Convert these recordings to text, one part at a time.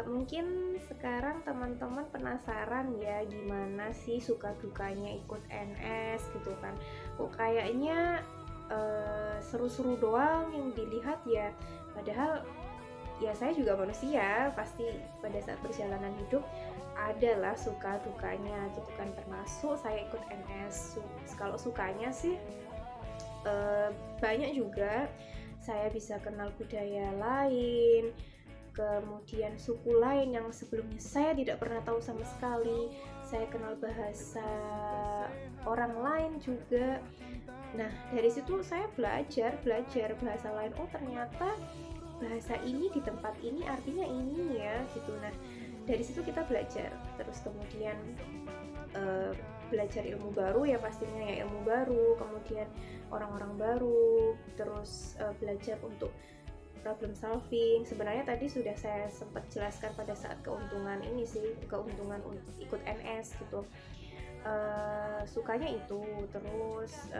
Mungkin sekarang teman-teman penasaran ya gimana sih suka dukanya ikut NS gitu kan. Kok kayaknya seru-seru doang yang dilihat ya. Padahal ya saya juga manusia, pasti pada saat perjalanan hidup adalah suka dukanya gitu kan. Termasuk saya ikut NS. Kalau sukanya sih banyak juga. Saya bisa kenal budaya lain, kemudian suku lain yang sebelumnya saya tidak pernah tahu sama sekali. Saya kenal bahasa orang lain juga. Nah, dari situ saya belajar bahasa lain. Oh, ternyata bahasa ini di tempat ini artinya ini ya gitu. Nah, dari situ kita belajar. Terus kemudian belajar ilmu baru ya, pastinya ya ilmu baru, kemudian orang-orang baru, terus belajar untuk problem solving. Sebenarnya tadi sudah saya sempat jelaskan pada saat keuntungan ini sih, keuntungan ikut NS gitu. Sukanya itu, terus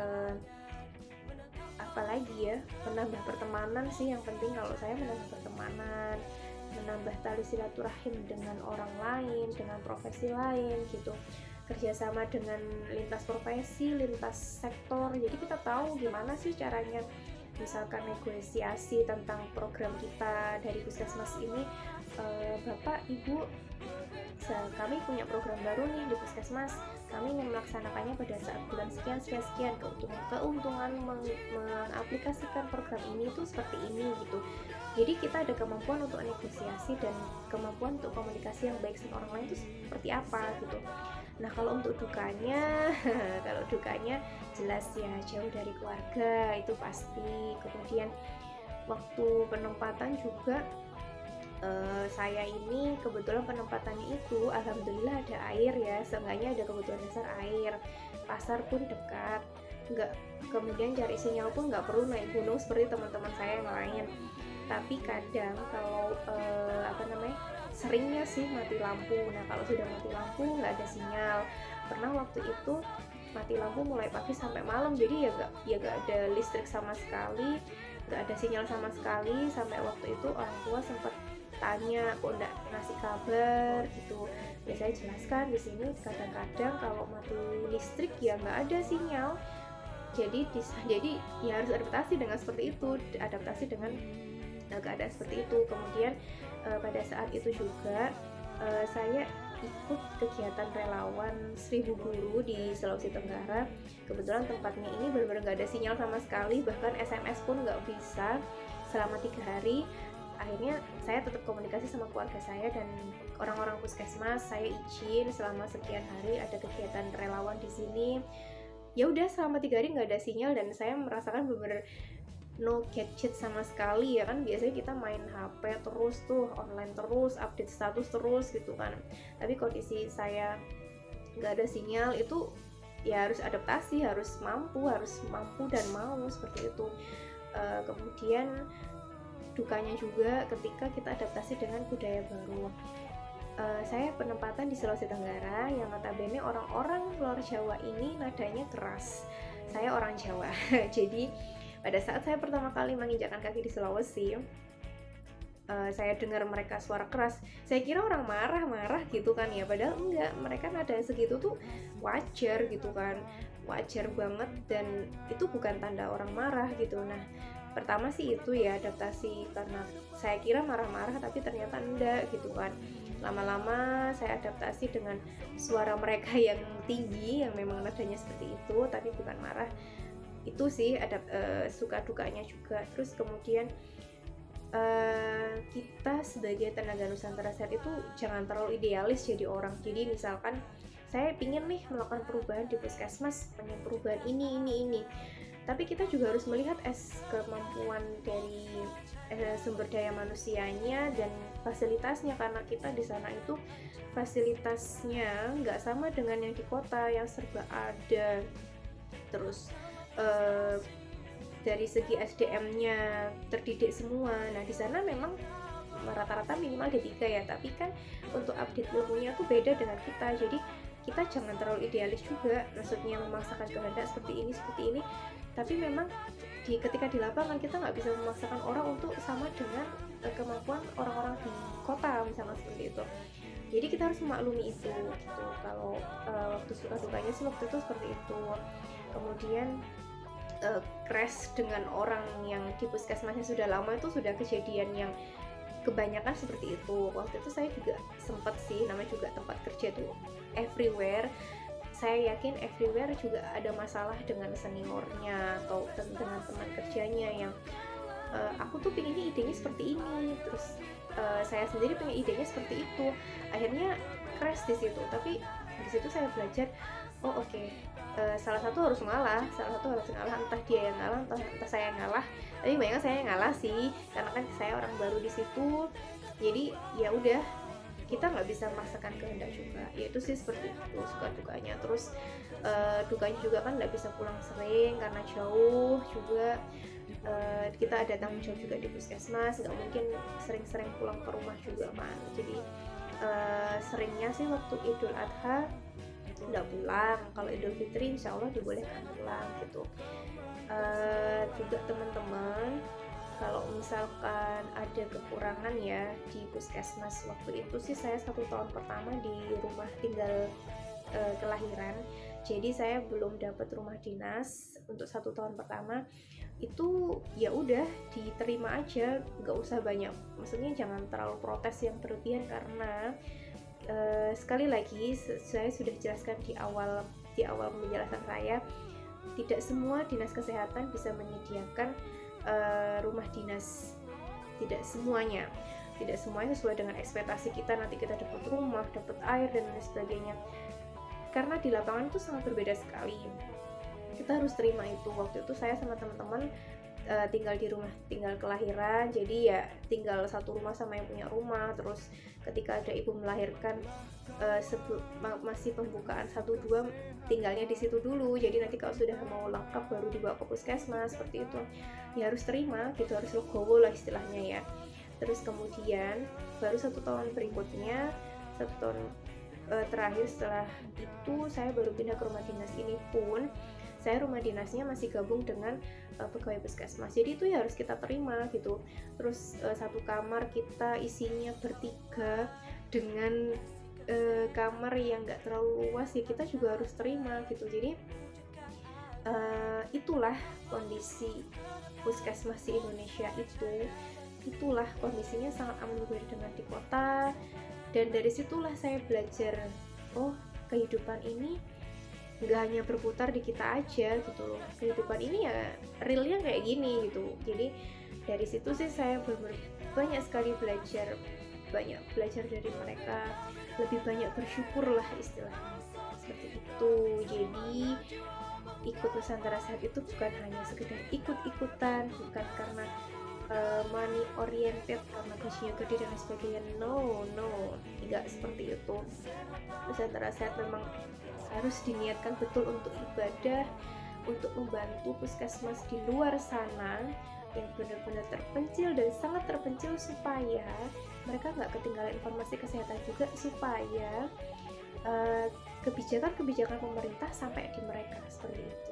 apalagi ya, menambah pertemanan sih yang penting. Kalau saya menambah pertemanan, menambah tali silaturahim dengan orang lain, dengan profesi lain gitu, kerjasama dengan lintas profesi, lintas sektor. Jadi kita tahu gimana sih caranya, misalkan negosiasi tentang program kita dari puskesmas ini. Bapak, Ibu, kami punya program baru nih di puskesmas, kami ingin melaksanakannya pada saat bulan sekian. Keuntungan mengaplikasikan program ini tuh seperti ini gitu. Jadi kita ada kemampuan untuk negosiasi dan kemampuan untuk komunikasi yang baik sama orang lain itu seperti apa gitu. Nah, kalau untuk dukanya kalau dukanya jelas ya, jauh dari keluarga itu pasti. Kemudian waktu penempatan juga, saya ini kebetulan penempatannya itu alhamdulillah ada air ya, seenggaknya ada kebutuhan dasar air, pasar pun dekat, kemudian cari sinyal pun nggak perlu naik gunung seperti teman-teman saya yang lain. Tapi kadang kalau seringnya sih mati lampu. Nah, kalau sudah mati lampu nggak ada sinyal. Pernah waktu itu mati lampu mulai pagi sampai malam, jadi ya nggak ada listrik sama sekali, nggak ada sinyal sama sekali. Sampai waktu itu orang tua sempat tanya kok nggak ngasih kabar gitu. Ya saya jelaskan di sini kadang-kadang kalau mati listrik ya nggak ada sinyal. Jadi ya harus adaptasi dengan seperti itu, adaptasi dengan keadaan seperti itu. Kemudian pada saat itu juga saya ikut kegiatan relawan 1000 guru di Sulawesi Tenggara. Kebetulan tempatnya ini benar-benar nggak ada sinyal sama sekali, bahkan SMS pun nggak bisa selama 3 hari. Akhirnya saya tetap komunikasi sama keluarga saya dan orang-orang puskesmas. Saya izin selama sekian hari ada kegiatan relawan di sini. Ya udah, selama 3 hari nggak ada sinyal dan saya merasakan benar-benar no gadget sama sekali ya kan. Biasanya kita main HP terus tuh, online terus, update status terus gitu kan. Tapi kondisi saya nggak ada sinyal itu ya harus adaptasi, harus mampu dan mau seperti itu. Kemudian dukanya juga ketika kita adaptasi dengan budaya baru. Saya penempatan di Sulawesi Tenggara yang notabene orang-orang luar Jawa ini nadanya keras. Saya orang Jawa jadi pada saat saya pertama kali menginjakkan kaki di Sulawesi, saya dengar mereka suara keras, saya kira orang marah gitu kan ya, padahal enggak, mereka nada segitu tuh wajar gitu kan, wajar banget, dan itu bukan tanda orang marah gitu. Nah, pertama sih itu ya adaptasi, karena saya kira marah-marah tapi ternyata enggak gitu kan. Lama-lama saya adaptasi dengan suara mereka yang tinggi, yang memang nadanya seperti itu tapi bukan marah. Itu sih ada suka dukanya juga. Terus kemudian kita sebagai tenaga Nusantara Sehat itu jangan terlalu idealis jadi orang. Jadi misalkan saya pingin nih melakukan perubahan di puskesmas, pengen perubahan ini, tapi kita juga harus melihat kemampuan dari sumber daya manusianya dan fasilitasnya, karena kita di sana itu fasilitasnya nggak sama dengan yang di kota yang serba ada. Terus dari segi SDM-nya terdidik semua. Nah, di sana memang rata-rata minimal D3 ya, tapi kan untuk update ilmunya tuh beda dengan kita. Jadi kita jangan terlalu idealis juga, maksudnya memaksakan kehendak seperti ini, tapi memang ketika di lapangan kita nggak bisa memaksakan orang untuk sama dengan kemampuan orang-orang di kota misalnya seperti itu. Jadi kita harus memaklumi itu gitu. Kalau waktu suka dukanya sih waktu itu seperti itu. Kemudian crash dengan orang yang di puskesmasnya sudah lama itu sudah kejadian yang kebanyakan seperti itu. Waktu itu saya juga sempat sih, namanya juga tempat kerja tuh everywhere. Saya yakin everywhere juga ada masalah dengan seniornya atau dengan teman kerjanya yang aku tuh pengennya idenya seperti ini, terus saya sendiri pengen idenya seperti itu. Akhirnya crash di situ. Tapi di situ saya belajar, oh oke, salah satu harus ngalah, entah dia yang ngalah, entah saya yang ngalah. Tapi banyak saya yang ngalah sih, karena kan saya orang baru di situ. Jadi ya udah, kita nggak bisa memaksakan kehendak juga. Ya itu sih seperti itu suka dukanya. Terus dukanya juga kan nggak bisa pulang sering karena jauh juga. Kita ada tanggung jawab juga di puskesmas, nggak mungkin sering-sering pulang ke rumah juga kan. Jadi seringnya sih waktu Idul Adha nggak pulang, kalau Idul Fitri insya Allah dibolehkan pulang gitu. Juga teman-teman, kalau misalkan ada kekurangan ya di puskesmas, waktu itu sih saya 1 tahun pertama di rumah tinggal kelahiran, jadi saya belum dapat rumah dinas untuk 1 tahun pertama. Itu ya udah diterima aja, nggak usah banyak, maksudnya jangan terlalu protes yang berlebihan, karena sekali lagi saya sudah jelaskan di awal penjelasan saya, tidak semua dinas kesehatan bisa menyediakan rumah dinas, tidak semuanya sesuai dengan ekspektasi kita, nanti kita dapat rumah, dapat air dan lain sebagainya, karena di lapangan itu sangat berbeda sekali. Kita harus terima itu. Waktu itu saya sama teman-teman tinggal di rumah tinggal kelahiran, jadi ya tinggal satu rumah sama yang punya rumah. Terus ketika ada ibu melahirkan masih pembukaan 1-2 tinggalnya di situ dulu, jadi nanti kalau sudah mau lengkap baru dibawa ke puskesmas, seperti itu. Ya harus terima gitu, harus legowo lah istilahnya ya. Terus kemudian baru 1 tahun berikutnya, 1 tahun terakhir setelah itu saya baru pindah ke rumah dinas. Ini pun saya rumah dinasnya masih gabung dengan pegawai puskesmas, jadi itu ya harus kita terima gitu. Terus 1 kamar kita isinya bertiga dengan kamar yang nggak terlalu luas, ya kita juga harus terima gitu. Jadi itulah kondisi puskesmas di Indonesia itulah kondisinya sangat amat berbeda dengan di kota. Dan dari situlah saya belajar, oh kehidupan ini nggak hanya berputar di kita aja gitu loh, kehidupan ini ya realnya kayak gini gitu. Jadi dari situ sih saya banyak sekali belajar dari mereka, lebih banyak bersyukur lah istilahnya, seperti itu. Jadi ikut Nusantara Sehat itu bukan hanya sekedar ikut-ikutan, bukan karena money oriented, karena gajinya gede dan lain sebagainya. No, tidak seperti itu. Nusantara Sehat memang harus diniatkan betul untuk ibadah, untuk membantu puskesmas di luar sana yang benar-benar terpencil dan sangat terpencil, supaya mereka nggak ketinggalan informasi kesehatan juga, supaya kebijakan pemerintah sampai di mereka, seperti itu.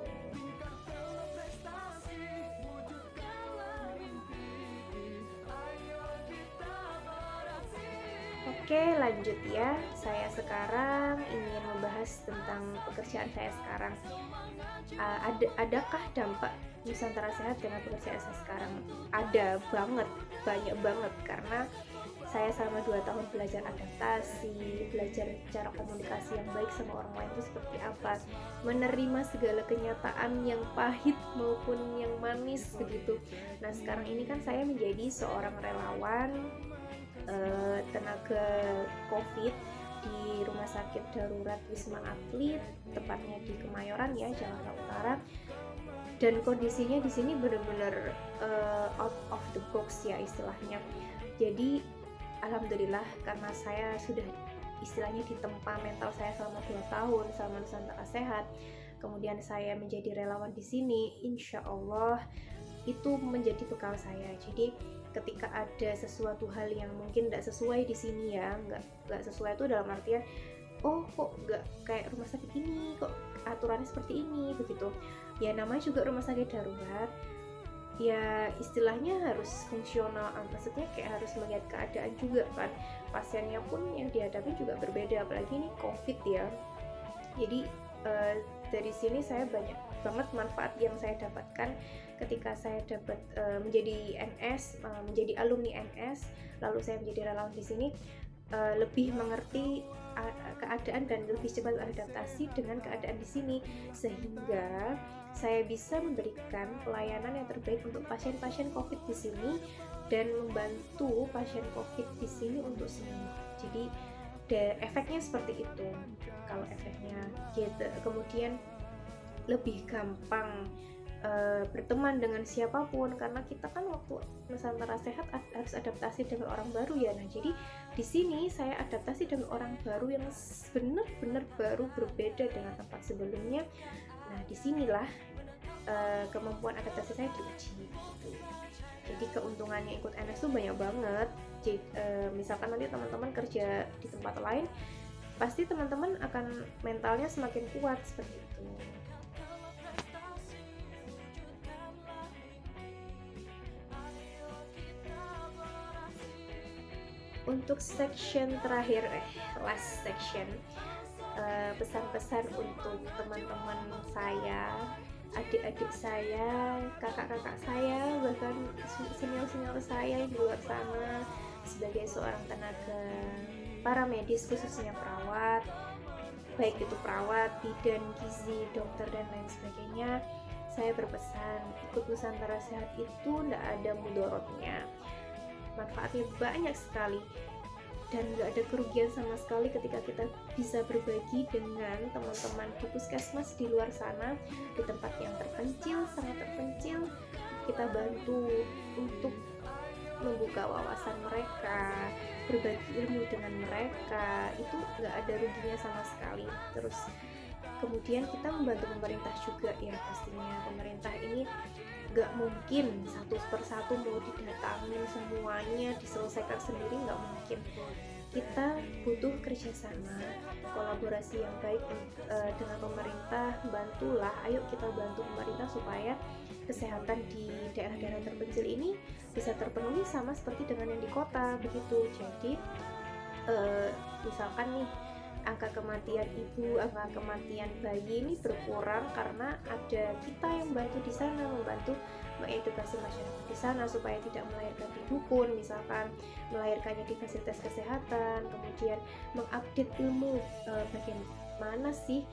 Oke, lanjut ya. Saya sekarang ingin membahas tentang pekerjaan saya sekarang. Adakah dampak Nusantara Sehat dengan pekerjaan saya sekarang? Ada banget, banyak banget, karena saya selama 2 tahun belajar adaptasi, belajar cara komunikasi yang baik sama orang lain itu seperti apa, menerima segala kenyataan yang pahit maupun yang manis begitu. Nah sekarang ini kan saya menjadi seorang relawan tenaga COVID di Rumah Sakit Darurat Wisma Atlet, tepatnya di Kemayoran ya, Jakarta Utara. Dan kondisinya di sini benar-benar out of the box ya istilahnya. Jadi alhamdulillah, karena saya sudah istilahnya ditempa mental saya selama 2 tahun sama Nusantara Sehat, kemudian saya menjadi relawan di sini, insya Allah itu menjadi bekal saya. Jadi ketika ada sesuatu hal yang mungkin tidak sesuai di sini ya, nggak sesuai itu dalam artian, oh kok nggak kayak rumah sakit ini, kok aturannya seperti ini begitu ya, namanya juga rumah sakit darurat. ya istilahnya harus fungsional, maksudnya kayak harus melihat keadaan juga kan, pasiennya pun yang dihadapi juga berbeda, apalagi ini COVID ya. Jadi dari sini saya banyak banget manfaat yang saya dapatkan ketika saya dapat menjadi NS, menjadi alumni NS, lalu saya menjadi relawan di sini, lebih mengerti keadaan dan lebih cepat adaptasi dengan keadaan di sini, sehingga saya bisa memberikan pelayanan yang terbaik untuk pasien-pasien COVID di sini dan membantu pasien COVID di sini untuk sembuh. Jadi efeknya seperti itu kalau efeknya gitu. Kemudian lebih gampang berteman dengan siapapun, karena kita kan waktu Nusantara Sehat harus adaptasi dengan orang baru ya. Nah, jadi di sini saya adaptasi dengan orang baru yang benar-benar baru, berbeda dengan tempat sebelumnya. Nah, disinilah kemampuan adaptasi saya diuji gitu. Jadi keuntungannya ikut NS tuh banyak banget. Jadi, misalkan nanti teman-teman kerja di tempat lain, pasti teman-teman akan mentalnya semakin kuat seperti itu. Untuk section terakhir, last section, pesan-pesan untuk teman-teman saya, adik-adik saya, kakak-kakak saya, bahkan senior-senior saya yang di luar sana, sebagai seorang tenaga paramedis, khususnya perawat, baik itu perawat, bidan, gizi, dokter, dan lain sebagainya, saya berpesan, ikut Nusantara Sehat itu tidak ada mudorotnya, manfaatnya banyak sekali dan nggak ada kerugian sama sekali ketika kita bisa berbagi dengan teman-teman di puskesmas di luar sana, di tempat yang terpencil, sangat terpencil. Kita bantu untuk membuka wawasan mereka, berbagi ilmu dengan mereka, itu nggak ada ruginya sama sekali. Terus kemudian kita membantu pemerintah juga ya, pastinya pemerintah ini nggak mungkin satu persatu mau didatangin semuanya diselesaikan sendiri, nggak mungkin. Kita butuh kerjasama, kolaborasi yang baik dengan pemerintah. Bantulah, ayo kita bantu pemerintah supaya kesehatan di daerah-daerah terpencil ini bisa terpenuhi sama seperti dengan yang di kota begitu. Jadi misalkan nih, angka kematian ibu, angka kematian bayi ini berkurang karena ada kita yang bantu di sana, membantu mengedukasi masyarakat di sana supaya tidak melahirkan di dukun, misalkan melahirkannya di fasilitas kesehatan, kemudian mengupdate ilmu bagaimana sih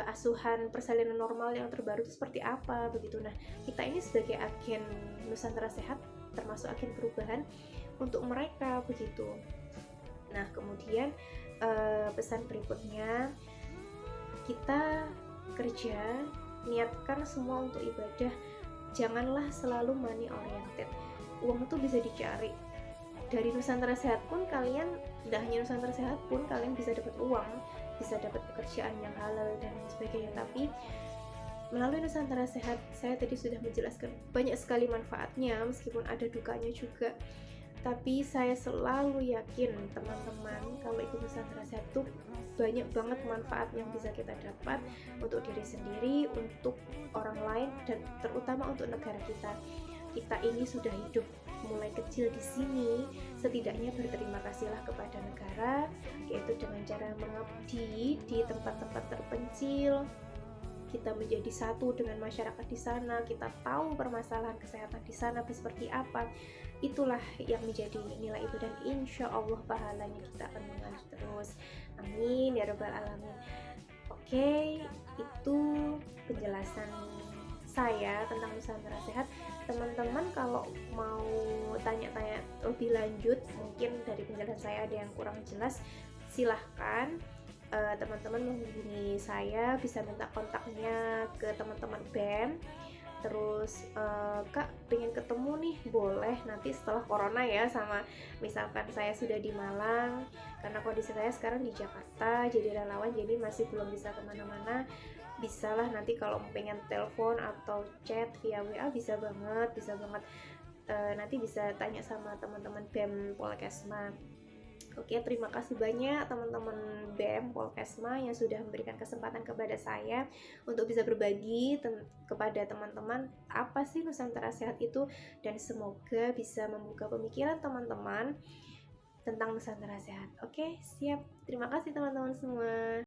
asuhan persalinan normal yang terbaru itu seperti apa begitu. Nah, kita ini sebagai agen Nusantara Sehat, termasuk agen perubahan untuk mereka begitu. Nah, kemudian pesan berikutnya, kita kerja, niatkan semua untuk ibadah, janganlah selalu money oriented. Uang itu bisa dicari dari Nusantara Sehat pun, kalian tidak hanya Nusantara Sehat pun kalian bisa dapat uang, bisa dapat pekerjaan yang halal dan sebagainya. Tapi melalui Nusantara Sehat, saya tadi sudah menjelaskan banyak sekali manfaatnya, meskipun ada dukanya juga. Tapi saya selalu yakin teman-teman, kalau ikut Nusantara Sehat tuh banyak banget manfaat yang bisa kita dapat untuk diri sendiri, untuk orang lain, dan terutama untuk negara kita. Kita ini sudah hidup mulai kecil di sini, setidaknya berterima kasihlah kepada negara, yaitu dengan cara mengabdi di tempat-tempat terpencil. Kita menjadi satu dengan masyarakat di sana, kita tahu permasalahan kesehatan di sana seperti apa. Itulah yang menjadi nilai ibadah, dan insya Allah pahalanya kita akan mengalir terus. Amin ya rabbal alamin. Oke, itu penjelasan saya tentang Nusantara Sehat. Teman-teman kalau mau tanya-tanya lebih lanjut, mungkin dari penjelasan saya ada yang kurang jelas, silahkan teman-teman menghubungi saya, bisa minta kontaknya ke teman-teman BEM. Terus Kak pengen ketemu nih, boleh nanti setelah corona ya, sama misalkan saya sudah di Malang, karena kondisi saya sekarang di Jakarta jadi relawan, jadi masih belum bisa kemana-mana. Bisalah nanti kalau pengen telepon atau chat via WA, bisa banget nanti bisa tanya sama teman-teman BEM Polkesma. Oke, terima kasih banyak teman-teman BM Polkesma yang sudah memberikan kesempatan kepada saya untuk bisa berbagi kepada teman-teman apa sih Nusantara Sehat itu, dan semoga bisa membuka pemikiran teman-teman tentang Nusantara Sehat. Oke, siap. Terima kasih teman-teman semua.